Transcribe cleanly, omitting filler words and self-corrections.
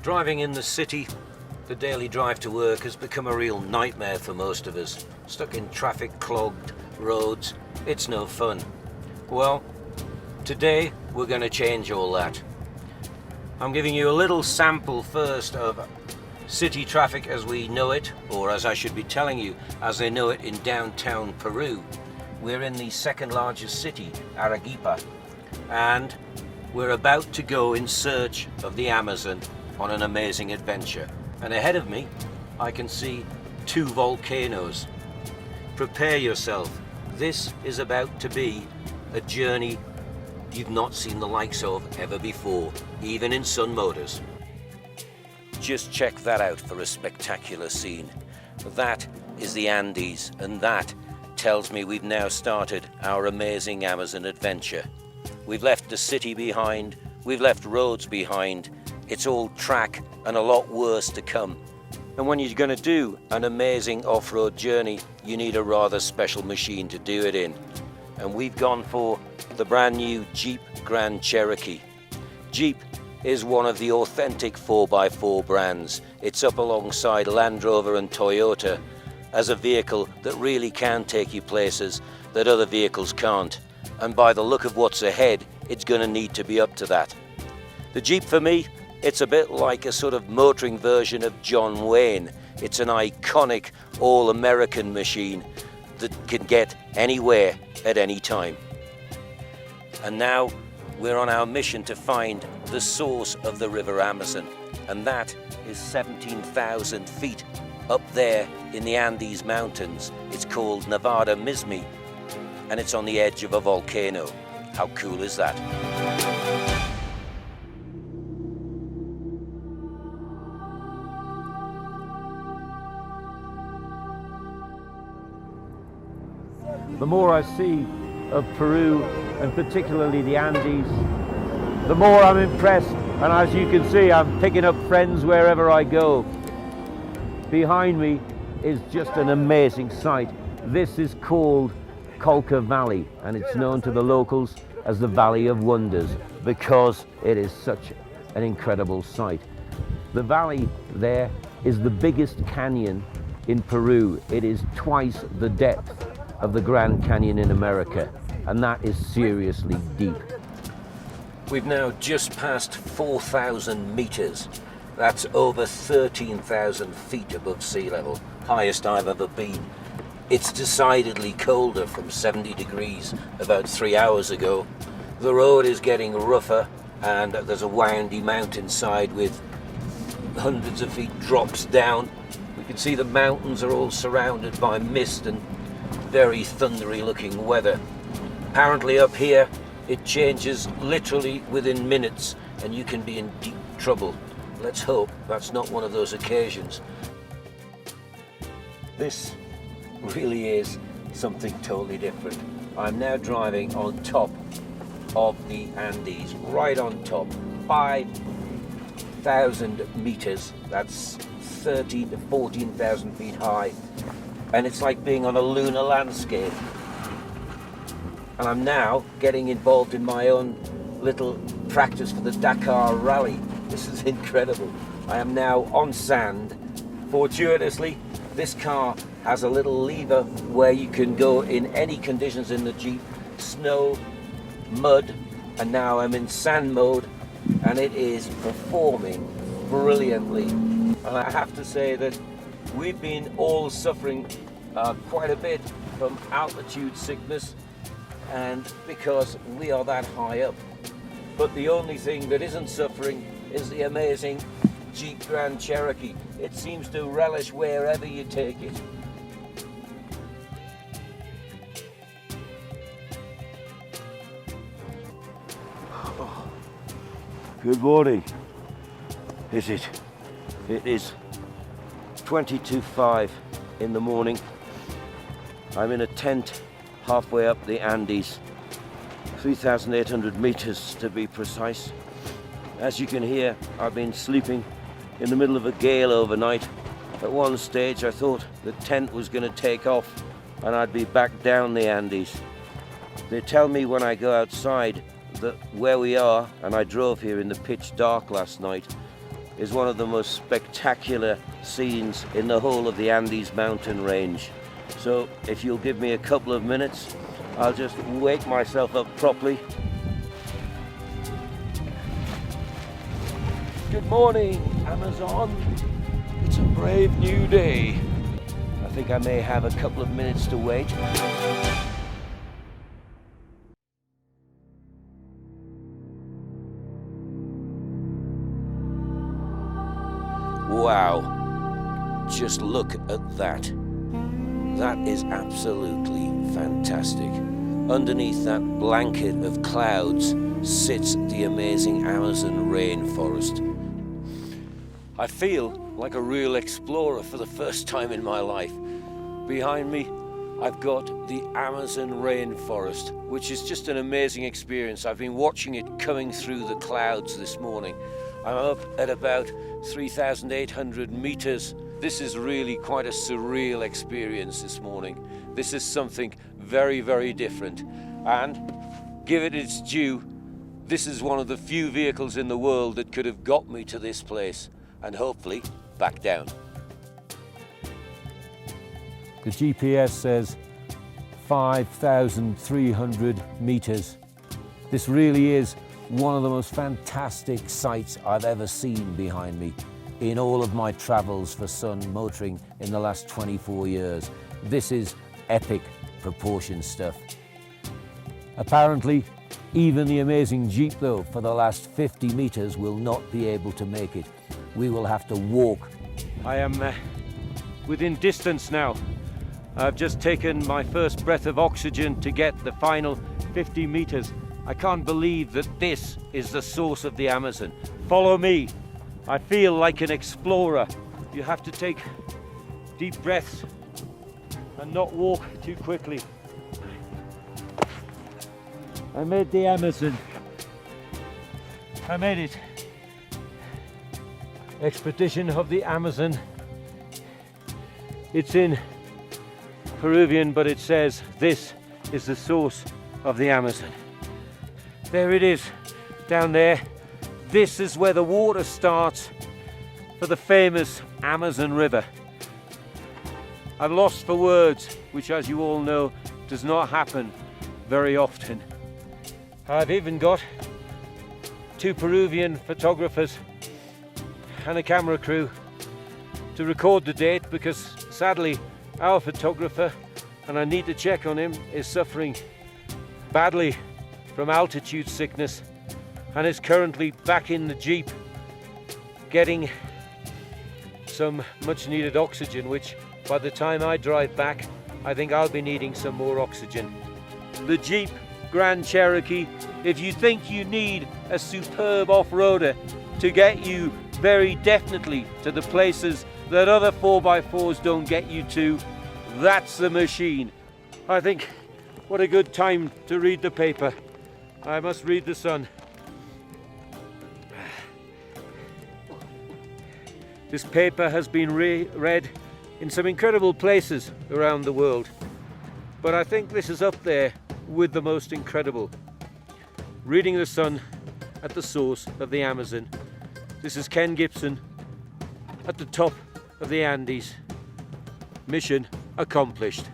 Driving in the city, the daily drive to work has become a real nightmare for most of us. Stuck in traffic, clogged roads, it's no fun. Well, today we're going to change all that. I'm giving you a little sample first of city traffic as we know it, or as I should be telling you, as they know it in downtown Peru. We're in the second largest city, Arequipa, and we're about to go in search of the Amazon on an amazing adventure. And ahead of me, I can see 2 volcanoes. Prepare yourself. This is about to be a journey you've not seen the likes of ever before, even in Sun Motors. Just check that out for a spectacular scene. That is the Andes, and that tells me we've now started our amazing Amazon adventure. We've left the city behind, we've left roads behind. It's all track and a lot worse to come. And when you're going to do an amazing off-road journey, you need a rather special machine to do it in. And we've gone for the brand new Jeep Grand Cherokee. Jeep is one of the authentic 4x4 brands. It's up alongside Land Rover and Toyota as a vehicle that really can take you places that other vehicles can't. And by the look of what's ahead, it's going to need to be up to that. The Jeep for me, it's a bit like a sort of motoring version of John Wayne. It's an iconic all-American machine that can get anywhere at any time. And now we're on our mission to find the source of the River Amazon, and that is 17,000 feet up there in the Andes Mountains. It's called Nevada Mizmi, and it's on the edge of a volcano. How cool is that? The more I see of Peru, and particularly the Andes, the more I'm impressed. And as you can see, I'm picking up friends wherever I go. Behind me is just an amazing sight. This is called Colca Valley, and it's known to the locals as the Valley of Wonders because it is such an incredible sight. The valley there is the biggest canyon in Peru. It is twice the depth of the Grand Canyon in America, and that is seriously deep. We've now just passed 4,000 meters. That's over 13,000 feet above sea level, highest I've ever been. It's decidedly colder from 70 degrees about 3 hours ago. The road is getting rougher, and there's a windy mountainside with hundreds of feet drops down. We can see the mountains are all surrounded by mist and very thundery looking weather. Apparently up here it changes literally within minutes and you can be in deep trouble. Let's hope that's not one of those occasions. This really is something totally different. I'm now driving on top of the Andes, right on top, 5,000 meters. That's 13 to 14,000 feet high. And it's like being on a lunar landscape. And I'm now getting involved in my own little practice for the Dakar Rally. This is incredible. I am now on sand. Fortuitously, this car has a little lever where you can go in any conditions in the Jeep, snow, mud, and now I'm in sand mode, and it is performing brilliantly. And I have to say that we've been all suffering quite a bit from altitude sickness, and because we are that high up. But the only thing that isn't suffering is the amazing Jeep Grand Cherokee. It seems to relish wherever you take it. Good morning. Is it? It is 22:05 in the morning. I'm in a tent halfway up the Andes, 3,800 meters to be precise. As you can hear, I've been sleeping in the middle of a gale overnight. At one stage I thought the tent was going to take off and I'd be back down the Andes. They tell me when I go outside that where we are, and I drove here in the pitch dark last night, is one of the most spectacular scenes in the whole of the Andes mountain range. So if you'll give me a couple of minutes, I'll just wake myself up properly. Good morning, Amazon. It's a brave new day. I think I may have a couple of minutes to wait. Wow, just look at that. That is absolutely fantastic. Underneath that blanket of clouds sits the amazing Amazon rainforest. I feel like a real explorer for the first time in my life. Behind me, I've got the Amazon rainforest, which is just an amazing experience. I've been watching it coming through the clouds this morning. I'm up at about 3,800 meters. This is really quite a surreal experience this morning. This is something very, very different. And give it its due, this is one of the few vehicles in the world that could have got me to this place and hopefully back down. The GPS says 5,300 meters. This really is one of the most fantastic sights I've ever seen behind me in all of my travels for Sun motoring in the last 24 years. This is epic proportion stuff. Apparently, even the amazing Jeep though, for the last 50 meters will not be able to make it. We will have to walk. I am within distance now. I've just taken my first breath of oxygen to get the final 50 meters. I can't believe that this is the source of the Amazon. Follow me. I feel like an explorer. You have to take deep breaths and not walk too quickly. I made the Amazon. I made it. Expedition of the Amazon. It's in Peruvian, but it says this is the source of the Amazon. There it is, down there. This is where the water starts for the famous Amazon River. I'm lost for words, which, as you all know, does not happen very often. I've even got 2 Peruvian photographers and a camera crew to record the date, because sadly our photographer, and I need to check on him, is suffering badly from altitude sickness and is currently back in the Jeep getting some much needed oxygen, which by the time I drive back, I think I'll be needing some more oxygen. The Jeep Grand Cherokee, if you think you need a superb off-roader to get you very definitely to the places that other 4x4s don't get you to, that's the machine. I think what a good time to read the paper. I must read the Sun. This paper has been read in some incredible places around the world, but I think this is up there with the most incredible. Reading the Sun at the source of the Amazon. This is Ken Gibson at the top of the Andes. Mission accomplished.